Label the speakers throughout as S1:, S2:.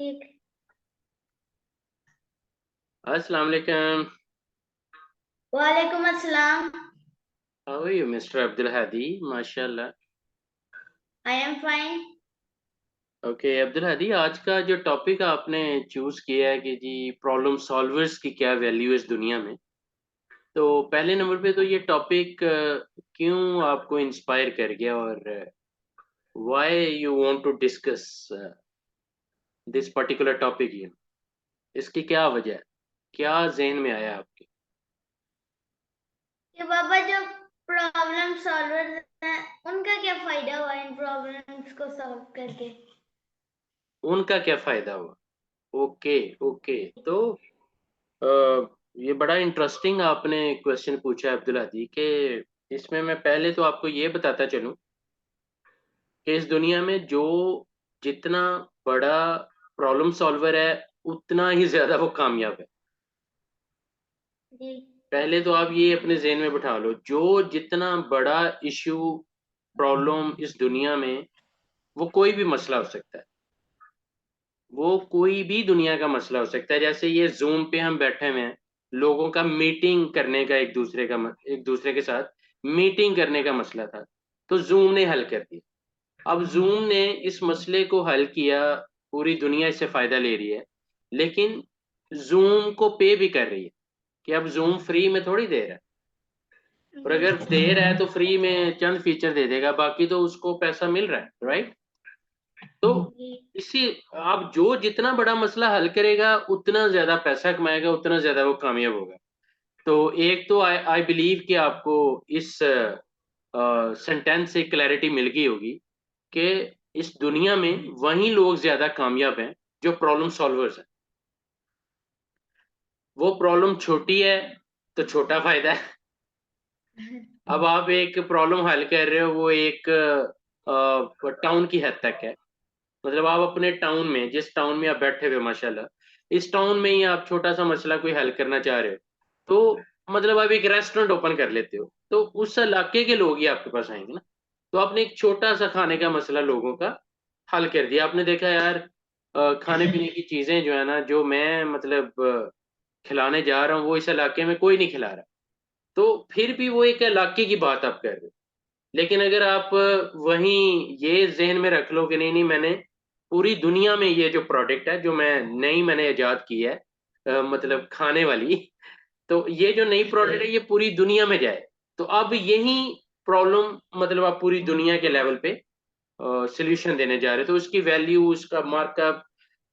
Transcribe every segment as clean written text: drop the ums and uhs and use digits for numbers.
S1: ठीक।
S2: अस्सलाम वालेकुम।
S1: वालेकुम अस्सलाम।
S2: How are you mister Abdul Hadi? माशाल्लाह।
S1: I am fine.
S2: Okay Abdul Hadi, आज का जो टॉपिक आपने चूज किया है कि जी प्रॉब्लम सॉल्वर्स की क्या वैल्यू है इस दुनिया में, तो पहले नंबर पे तो ये टॉपिक क्यों आपको इंस्पायर कर गया और why you want to discuss this particular topic? ये इसकी क्या वजह है, क्या ज़हन में आया आपके?
S1: कि बाबा जो प्रॉब्लम सॉल्वर हैं उनका क्या फायदा हुआ इन प्रॉब्लम्स को सॉल्व करके।
S2: उनका क्या फायदा हुआ? Okay okay. तो अ, ये बड़ा इंटरेस्टिंग आपने क्वेश्चन पूछा है अब्दुल हादी कि इसमें मैं पहले तो आपको ये बताता चलूं कि इस दुनिया में जो जितना बड़ा प्रॉब्लम सॉल्वर है उतना ही ज्यादा वो कामयाब है।
S1: जी।
S2: पहले तो आप ये अपने ज़हन में बिठा लो, जो जितना बड़ा इशू प्रॉब्लम इस दुनिया में, वो कोई भी मसला हो सकता है, वो कोई भी दुनिया का मसला हो सकता है। जैसे ये ज़ूम पे हम बैठे हुए हैं, लोगों का मीटिंग करने का एक दूसरे के साथ मीटिंग करने का मसला था, तो ज़ूम ने हल कर दिया। अब ज़ूम ने इस मसले को हल किया, पूरी दुनिया इससे फ़ायदा ले रही है, लेकिन ज़ूम को पे भी कर रही है कि अब ज़ूम फ्री में थोड़ी दे रहा है, और अगर दे रहा है तो फ्री में चंद फीचर दे देगा, बाकी तो उसको पैसा मिल रहा है, राइट? तो
S1: जी।
S2: इसी आप जो जितना बड़ा मसला हल करेगा उतना ज्यादा पैसा कमाएगा, उतना ज्यादा वो कामयाब होगा। तो एक तो आई आई बिलीव कि आपको इस सेंटेंस से क्लैरिटी मिल गई होगी कि इस दुनिया में वही लोग ज्यादा कामयाब हैं जो प्रॉब्लम सॉल्वर्स हैं। वो प्रॉब्लम छोटी है तो छोटा फायदा है। अब आप एक प्रॉब्लम हल कर रहे हो, वो एक टाउन की हद तक है। मतलब आप अपने टाउन में, जिस टाउन में आप बैठे हुए माशाल्लाह, इस टाउन में ही आप छोटा सा मसला कोई हल करना चाह रहे हो, तो मतलब आप एक रेस्टोरेंट ओपन कर लेते हो, तो उस इलाके के लोग ही आपके पास आएंगे ना। तो आपने एक छोटा सा खाने का मसला लोगों का हल कर दिया। आपने देखा यार, खाने पीने की चीजें जो है ना, जो मैं मतलब खिलाने जा रहा हूँ, वो इस इलाके में कोई नहीं खिला रहा, तो फिर भी वो एक इलाके की बात आप कर रहे हो। लेकिन अगर आप वहीं ये ज़हन में रख लो कि नहीं-नहीं, मैंने पूरी दुनिया में ये जो प्रोडक्ट है, जो मैंने इजाद की है, मतलब खाने वाली, तो ये जो नई प्रोडक्ट है ये पूरी दुनिया में जाए। तो अब यही प्रॉब्लम मतलब आप पूरी दुनिया के लेवल पे सॉल्यूशन देने जा रहे हो, तो उसकी वैल्यू, उसका मार्कअप,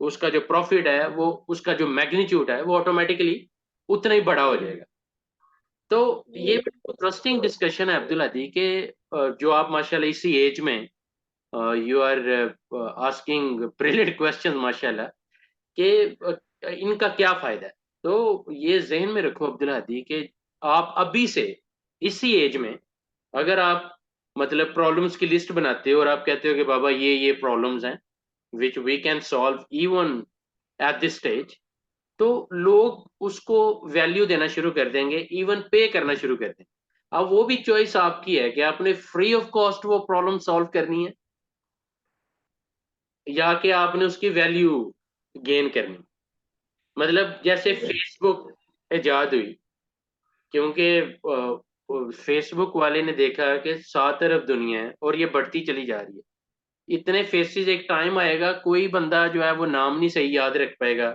S2: उसका जो प्रॉफिट है, वो उसका जो मैग्नीट्यूड है, वो ऑटोमैटिकली उतना ही बड़ा हो जाएगा। तो ये
S1: जी।
S2: इंटरेस्टिंग डिस्कशन है अब्दुल हदी के, जो आप माशाल्लाह इसी एज में you are asking brilliant question माशाल्लाह कि इनका क्या फायदा है। तो ये जहन में रखो अब्दुल हदी कि आप अभी से इसी एज में, अगर आप मतलब प्रॉब्लम्स की लिस्ट बनाते हो और आप कहते हो कि बाबा ये प्रॉब्लम्स हैं which we can solve even at this stage, तो लोग उसको वैल्यू देना शुरू कर देंगे, इवन पे करना शुरू कर देंगे। अब वो भी चॉइस आपकी है कि आपने फ्री ऑफ कॉस्ट वो प्रॉब्लम सॉल्व करनी है, या कि आपने उसकी वैल्यू गेन करनी। मतलब जैसे फेसबुक इजाद हुई, क्योंकि फेसबुक वाले ने देखा कि 7 अरब दुनिया है और ये बढ़ती चली जा रही है। इतने फेसेस, एक टाइम आएगा कोई बंदा जो है वो नाम नहीं सही याद रख पाएगा,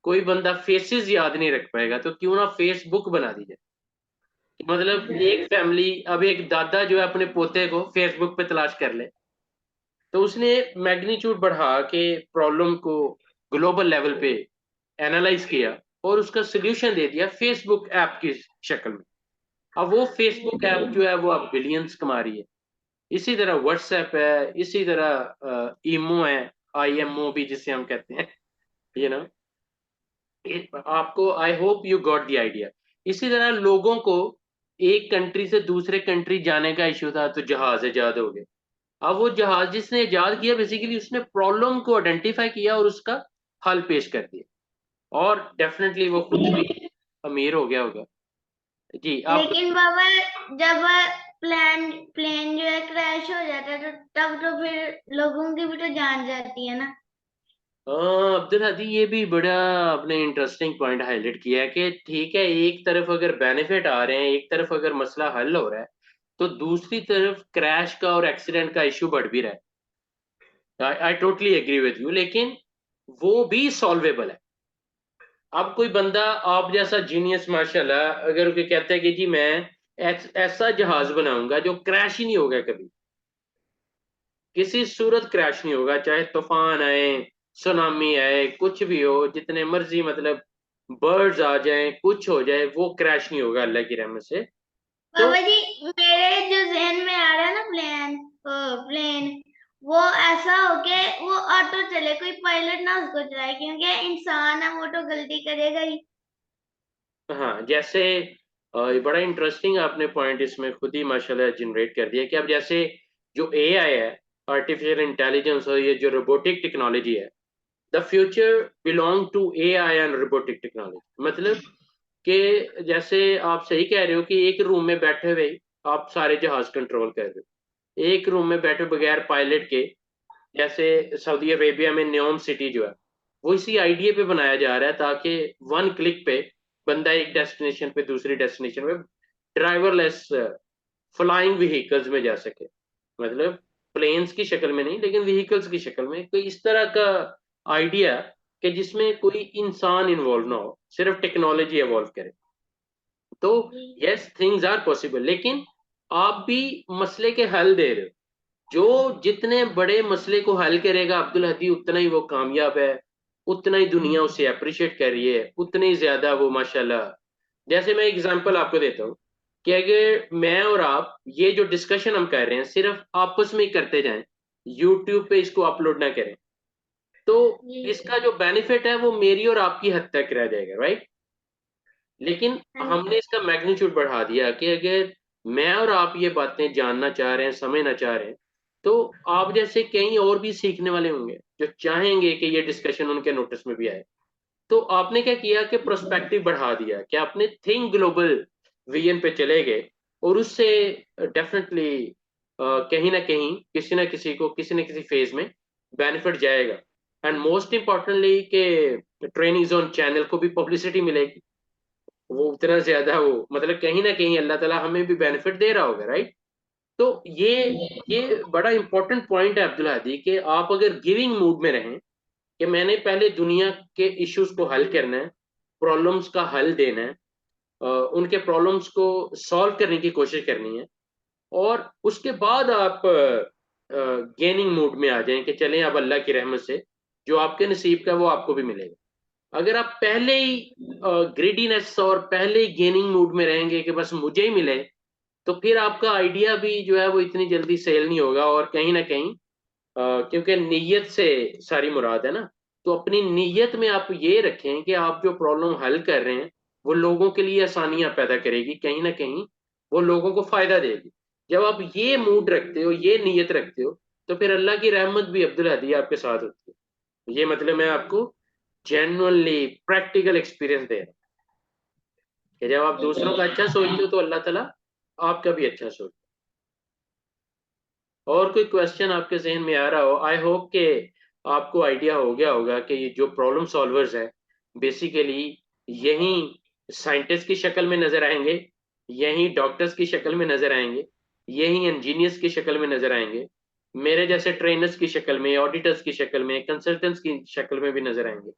S2: कोई बंदा फेसेस याद नहीं रख पाएगा, तो क्यों ना फेसबुक बना दी जाए। मतलब एक फैमिली, अब एक दादा जो है अपने पोते को फेसबुक पे तलाश कर ले, तो उसने मैग्नीट्यूड बढ़ा के प्रॉब्लम को ग्लोबल लेवल पे एनालाइज किया और उसका सोल्यूशन दे दिया फेसबुक ऐप की शक्ल में। अब वो फेसबुक ऐप जो है वो अब बिलियंस कमा रही है। इसी तरह व्हाट्सएप है, इसी तरह ईमो है, IMO भी जिसे हम कहते हैं, यू नो। आपको, I hope you got the idea. इसी तरह लोगों को एक कंट्री से दूसरे कंट्री जाने का इशू था, तो जहाज ईजाद हो गए। अब वो जहाज जिसने ईजाद किया, बेसिकली उसने प्रॉब्लम को आइडेंटिफाई किया और उसका हल पेश कर दिया, और डेफिनेटली वो खुद भी अमीर हो गया होगा। जी आप।
S1: लेकिन बाबा जब प्लेन प्लेन जो है क्रैश हो जाता है तो तब तो फिर लोगों की भी तो जान जाती है ना।
S2: अब्दुल हदी, ये भी बड़ा आपने इंटरेस्टिंग पॉइंट हाईलाइट किया है कि ठीक है, एक तरफ अगर बेनिफिट आ रहे हैं, एक तरफ अगर मसला हल हो रहा है, तो दूसरी तरफ क्रैश का और एक्सीडेंट का इशू बढ़ भी रहा है। I totally agree with you, लेकिन वो भी सॉल्वेबल है। अब कोई बंदा आप जैसा जीनियस माशाल्लाह अगर कोई कहता है कि जी मैं ऐसा जहाज बनाऊंगा जो क्रैश ही नहीं होगा कभी, किसी सूरत क्रैश नहीं होगा, चाहे तूफान आए, सुनामी आए, कुछ भी हो, जितने मर्जी मतलब बर्ड्स आ जाएं, कुछ हो जाए, वो क्रैश नहीं होगा अल्लाह की रहमत से। तो
S1: बाबा जी, मेरे जो जहन में आ रहा है ना प्लेन, वो ऐसा हो के वो ऑटो चले, कोई पायलट ना उसको चलाए, क्योंकि इंसान है वो तो गलती करेगा ही।
S2: हाँ, जैसे ये बड़ा इंटरेस्टिंग आपने पॉइंट इसमें खुद ही माशाल्लाह जनरेट कर दिया कि अब जैसे जो एआई है, आर्टिफिशियल इंटेलिजेंस, और ये जो रोबोटिक टेक्नोलॉजी है, the future belong to AI and robotic technology. मतलब कि जैसे आप सही कह रहे हो कि एक रूम में बैठे हुए आप सारे जहाज कंट्रोल कर रहे हो, एक रूम में बैठे बगैर पायलट के। जैसे सऊदी अरेबिया में न्योम सिटी जो है, वो इसी आइडिया पे बनाया जा रहा है ताकि वन क्लिक पे बंदा एक डेस्टिनेशन पे दूसरी डेस्टिनेशन पे ड्राइवरलेस फ्लाइंग व्हीकल्स में जा सके। मतलब प्लेन्स की शक्ल में नहीं, लेकिन व्हीकल्स की शक्ल में कोई इस तरह का आइडिया कि जिसमें कोई इंसान इन्वॉल्व ना हो, सिर्फ टेक्नोलॉजी इवॉल्व करे। तो यस, थिंग्स आर पॉसिबल, लेकिन आप भी मसले के हल दे रहे हो। जो जितने बड़े मसले को हल करेगा अब्दुल हदी, उतना ही वो कामयाब है, उतना ही दुनिया उसे अप्रिशिएट कर रही है, उतने ही ज्यादा वो माशाल्लाह। जैसे मैं एग्जांपल आपको देता हूँ कि अगर मैं और आप ये जो डिस्कशन हम कर रहे हैं सिर्फ आपस में ही करते जाएं, यूट्यूब पे इसको अपलोड ना करें, तो इसका जो बेनिफिट है वो मेरी और आपकी हद तक रह जाएगा, राइट? लेकिन हमने इसका मैग्नीट्यूड बढ़ा दिया कि अगर मैं और आप ये बातें जानना चाह रहे हैं, समझना चाह रहे हैं, तो आप जैसे कई और भी सीखने वाले होंगे जो चाहेंगे कि ये डिस्कशन उनके नोटिस में भी आए। तो आपने क्या किया कि प्रोस्पेक्टिव बढ़ा दिया कि आपने थिंक ग्लोबल विजन पे चले गए, और उससे डेफिनेटली कहीं ना कहीं किसी ना किसी को किसी न किसी फेज में बेनिफिट जाएगा। एंड मोस्ट इम्पॉर्टेंटली कि ट्रेनिंग जोन चैनल को भी पब्लिसिटी मिलेगी, वो उतना ज्यादा वो मतलब कहीं ना कहीं अल्लाह ताला हमें भी बेनिफिट दे रहा होगा, राइट? तो ये बड़ा इंपॉर्टेंट पॉइंट है अब्दुल हादी कि आप अगर गिविंग मूड में रहें कि मैंने पहले दुनिया के इश्यूज को हल करना है, प्रॉब्लम्स का हल देना है, उनके प्रॉब्लम्स को सॉल्व करने की कोशिश करनी है, और उसके बाद आप गेनिंग मूड में आ जाएं कि चलें अब अल्लाह की रहमत से जो आपके नसीब का वो आपको भी मिलेगा। अगर आप पहले ही ग्रीडीनेस और पहले ही गेनिंग मूड में रहेंगे कि बस मुझे ही मिले, तो फिर आपका आइडिया भी जो है वो इतनी जल्दी सेल नहीं होगा, और कहीं ना कहीं क्योंकि नीयत से सारी मुराद है ना, तो अपनी नीयत में आप ये रखें कि आप जो प्रॉब्लम हल कर रहे हैं वो लोगों के लिए आसानियां पैदा करेगी, कहीं ना कहीं वो लोगों को फायदा देगी। जब आप ये मूड रखते हो, ये नीयत रखते हो, तो फिर अल्लाह की रहमत भी अब्दुल हदी आपके साथ होती है। ये मतलब मैं आपको जेन्युइनली प्रैक्टिकल एक्सपीरियंस दे रहा हूँ कि जब आप दूसरों का अच्छा सोचते हो तो अल्लाह ताला आपका भी अच्छा सोचता है। और कोई क्वेश्चन आपके जहन में आ रहा हो? आई होप कि आपको आइडिया हो गया होगा कि ये जो प्रॉब्लम सॉल्वर्स है बेसिकली यही साइंटिस्ट की शक्ल में नजर आएंगे, यही डॉक्टर्स की शक्ल में नजर आएंगे, यही इंजीनियर्स की शक्ल में नजर आएंगे, मेरे जैसे ट्रेनर्स की शक्ल में, ऑडिटर्स की शक्ल में, कंसल्टेंट्स की शक्ल में भी नजर आएंगे।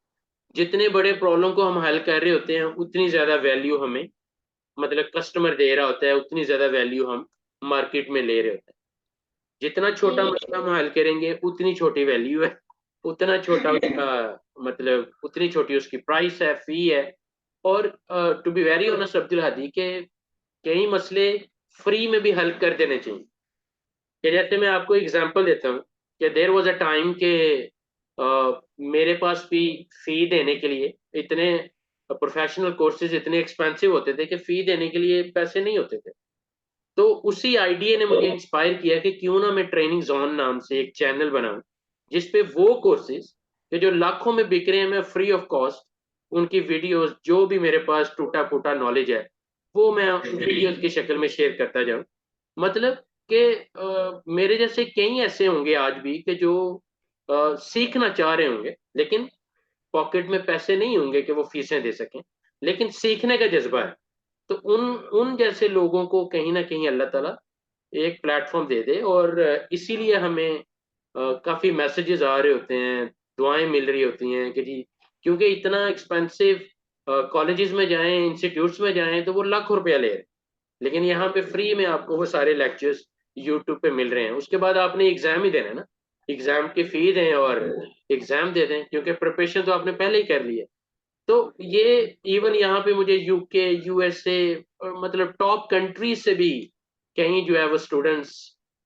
S2: जितने बड़े प्रॉब्लम को हम हल कर रहे होते हैं उतनी ज्यादा वैल्यू हमें मतलब कस्टमर दे रहा होता है, उतनी ज्यादा वैल्यू हम मार्केट में ले रहे होते हैं। जितना छोटा मसला हम हल करेंगे उतनी छोटी वैल्यू है, उतना छोटा उसका मतलब उतनी छोटी उसकी प्राइस है, फी है। और to be very honest Abdul Hadi के कई मसले फ्री में भी हल कर देने चाहिए। कि जैसे मैं आपको एग्जांपल देता हूँ कि देयर वाज अ टाइम के मेरे पास भी फी देने के लिए इतने प्रोफेशनल कोर्सेज इतने एक्सपेंसिव होते थे कि फी देने के लिए पैसे नहीं होते थे। तो उसी आइडिया ने मुझे इंस्पायर किया कि क्यों ना मैं ट्रेनिंग जोन नाम से एक चैनल बनाऊं जिसपे वो कोर्सेज कि जो लाखों में बिक रहे हैं मैं फ्री ऑफ कॉस्ट उनकी वीडियोस जो भी मेरे पास टूटा फूटा नॉलेज है वो मैं वीडियोस की शक्ल में शेयर करता जाऊं। मतलब कि मेरे जैसे कई ऐसे होंगे आज भी कि जो सीखना चाह रहे होंगे, लेकिन पॉकेट में पैसे नहीं होंगे कि वो फीसें दे सकें, लेकिन सीखने का जज्बा है। तो उन जैसे लोगों को कहीं ना कहीं अल्लाह ताला एक प्लेटफॉर्म दे दे, और इसीलिए हमें काफ़ी मैसेजेस आ रहे होते हैं, दुआएं मिल रही होती हैं कि जी, क्योंकि इतना एक्सपेंसिव कॉलेजेस में जाएं, इंस्टीट्यूट्स में जाएं, तो वो लाखों रुपया ले रहे हैं, लेकिन यहाँ पे फ्री में आपको वो सारे लेक्चर्स यूट्यूब पे मिल रहे हैं। उसके बाद आपने एग्जाम ही देना है ना, एग्जाम की फी दें और एग्जाम दे दें, क्योंकि प्रिपरेशन तो आपने पहले ही कर ली है। तो ये इवन यहाँ पे मुझे यूके, यूएसए, मतलब टॉप कंट्रीज से भी कहीं जो है वो स्टूडेंट्स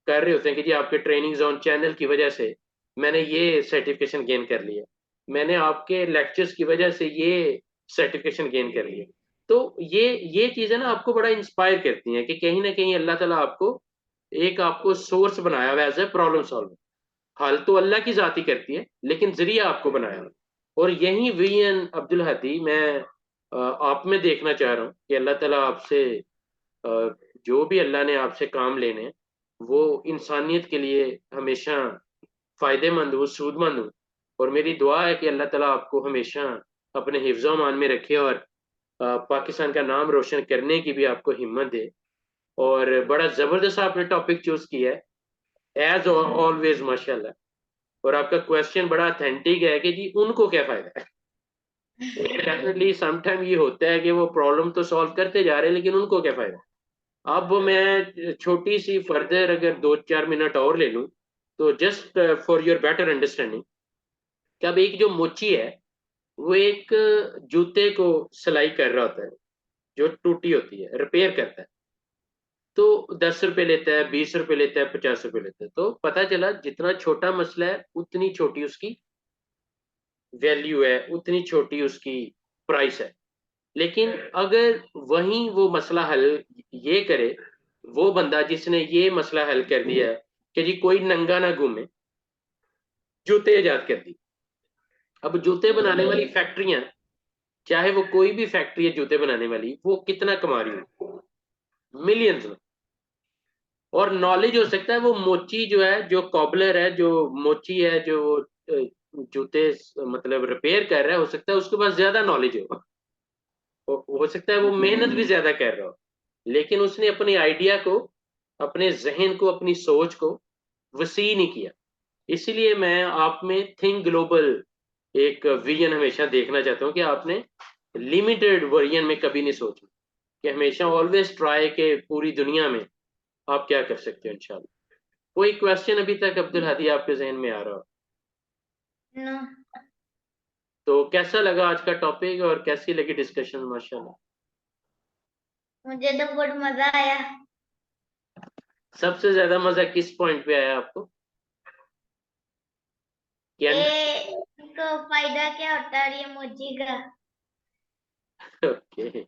S2: कर रहे होते हैं कि जी आपके ट्रेनिंग जोन चैनल की वजह से मैंने ये सर्टिफिकेशन गेन कर लिया, मैंने आपके लेक्चर्स की वजह से ये सर्टिफिकेशन गेन कर लिया। तो ये चीजें ना आपको बड़ा इंस्पायर करती हैं कि कहीं ना कहीं अल्लाह ताला आपको सोर्स बनाया हुआ एज ए प्रॉब्लम सॉल्वर। हल तो अल्लाह की जाती करती है, लेकिन जरिया आपको बनाया हुआ। और यही वीएन अब्दुल हदी मैं आप में देखना चाह रहा हूँ कि अल्लाह ताला आपसे जो भी अल्लाह ने आपसे काम लेने हैं, वो इंसानियत के लिए हमेशा फ़ायदेमंद हो, सूदमंद हो। और मेरी दुआ है कि अल्लाह ताला आपको हमेशा अपने हिफ्ज़ अमान में रखे, और पाकिस्तान का नाम रोशन करने की भी आपको हिम्मत दे। और बड़ा ज़बरदस्त आपने टॉपिक चूज़ किया है, एज़ ऑलवेज़ माशाल्लाह। और आपका क्वेश्चन बड़ा ऑथेंटिक है कि जी उनको क्या फ़ायदा है? डेफिनेटली समटाइम ये होता है कि वो प्रॉब्लम तो सॉल्व करते जा रहे हैं, लेकिन उनको क्या फ़ायदा? अब मैं छोटी-सी फर्दर अगर 2-4 मिनट और ले लूँ, तो just for your better understanding, कि अब एक जो मोची है, वो एक जूते को सिलाई कर रहा होता है, जो टूटी होती है, रिपेयर करता है। तो ₹10 लेता है, ₹20 लेता है, ₹50 लेता है। तो पता चला जितना छोटा मसला है, उतनी छोटी उसकी वैल्यू है, उतनी छोटी उसकी प्राइस है। लेकिन अगर वहीं वो मसला हल ये करे, वो बंदा जिसने ये मसला हल कर दिया है कि जी कोई नंगा ना घूमे, जूते ईजाद कर दी। अब जूते बनाने वाली फैक्ट्रियां, चाहे वो कोई भी फैक्ट्री है जूते बनाने वाली, वो कितना कमा रही है? मिलियंस में। और नॉलेज हो सकता है वो मोची जो है, जो कॉबलर है, जो मोची है, जो जूते मतलब रिपेयर कर रहा है, हो सकता है उसके पास ज्यादा नॉलेज हो सकता है वो मेहनत भी ज्यादा कर रहा हो, लेकिन उसने अपने आइडिया को, अपने जहन को, अपनी सोच को वसी नहीं किया। इसीलिए मैं आप में थिंक ग्लोबल एक विजन हमेशा देखना चाहता हूँ कि आपने लिमिटेड वर्जन में कभी नहीं सोचना, कि हमेशा ऑलवेज ट्राई के पूरी दुनिया में आप क्या कर सकते हो इंशाल्लाह। कोई क्वेश्चन अभी तक अब्दुल हदी आपके जहन में आ रहा हो?
S1: नो,
S2: तो कैसा लगा आज का टॉपिक और कैसी लगी डिस्कशन? माशाल्लाह,
S1: मुझे तो बहुत मजा आया।
S2: सबसे ज्यादा मजा किस पॉइंट पे आया आपको? कि
S1: इसको फायदा क्या होता है ये मोची का?
S2: ओके,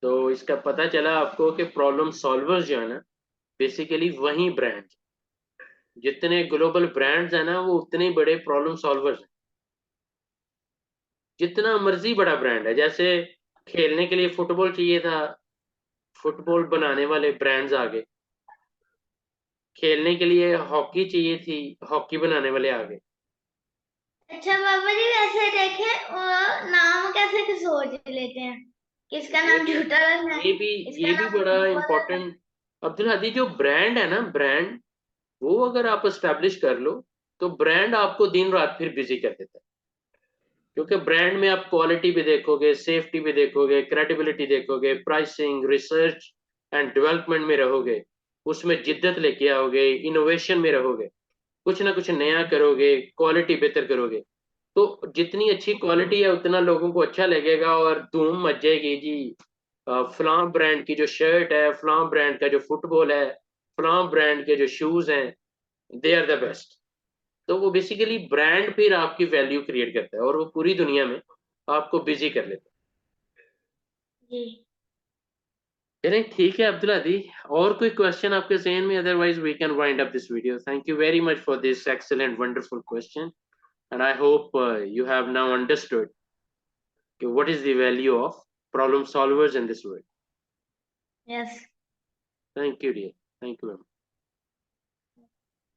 S2: तो इसका पता चला आपको कि प्रॉब्लम सॉल्वर्स जो है ना, बेसिकली वही ब्रांड, जितने ग्लोबल ब्रांड्स हैं ना, वो उतने ही बड़े प्रॉब्लम सॉल्वर्स हैं। जितना मर्जी बड़ा ब्रांड है, जैसे खेलने के लिए फुटबॉल चाहिए था, फुटबॉल बनाने वाले ब्रांड्स आ गए। खेलने के लिए हॉकी चाहिए थी, हॉकी बनाने वाले आ गए।
S1: अच्छा बाबा जी, वैसे देखे वो नाम कैसे के सोच लेते हैं, किसका
S2: ये
S1: नाम
S2: भी
S1: झूठा रखना है,
S2: ये भी
S1: इसका
S2: ये भी
S1: नाम
S2: बड़ा
S1: वो रखना है।
S2: इम्पोर्टेंट। अब्दुल हदी, जो ब्रांड है ना, ब्रांड, वो अगर आप एस्टेब्लिश कर लो, तो ब्रांड आपको दिन रात फिर बिजी कर देता है। क्योंकि ब्रांड में आप क्वालिटी भी देखोगे, सेफ्टी भी देखोगे, क्रेडिबिलिटी देखोगे, प्राइसिंग, रिसर्च एंड डेवलपमेंट में रहोगे, उसमें जिद्दत लेके आओगे, इनोवेशन में रहोगे, कुछ ना कुछ नया करोगे, क्वालिटी बेहतर करोगे। तो जितनी अच्छी क्वालिटी है उतना लोगों को अच्छा लगेगा और धूम मच जाएगी जी। फलां ब्रांड की जो शर्ट है, फलां ब्रांड का जो फुटबॉल है, फलां ब्रांड के जो शूज हैं, दे आर द बेस्ट। तो वो बेसिकली ब्रांड फिर आपकी वैल्यू क्रिएट करता है और वो पूरी दुनिया में आपको बिजी कर लेता
S1: जी।
S2: है। चलिए ठीक है अब्दुल हदी, और कोई क्वेश्चन आपके जहन में? Otherwise we can wind up this video. Thank you very much for this excellent wonderful question, and I hope you have now understood what is the value of problem solvers in this world.
S1: Yes.
S2: Thank you, dear. Thank you very much.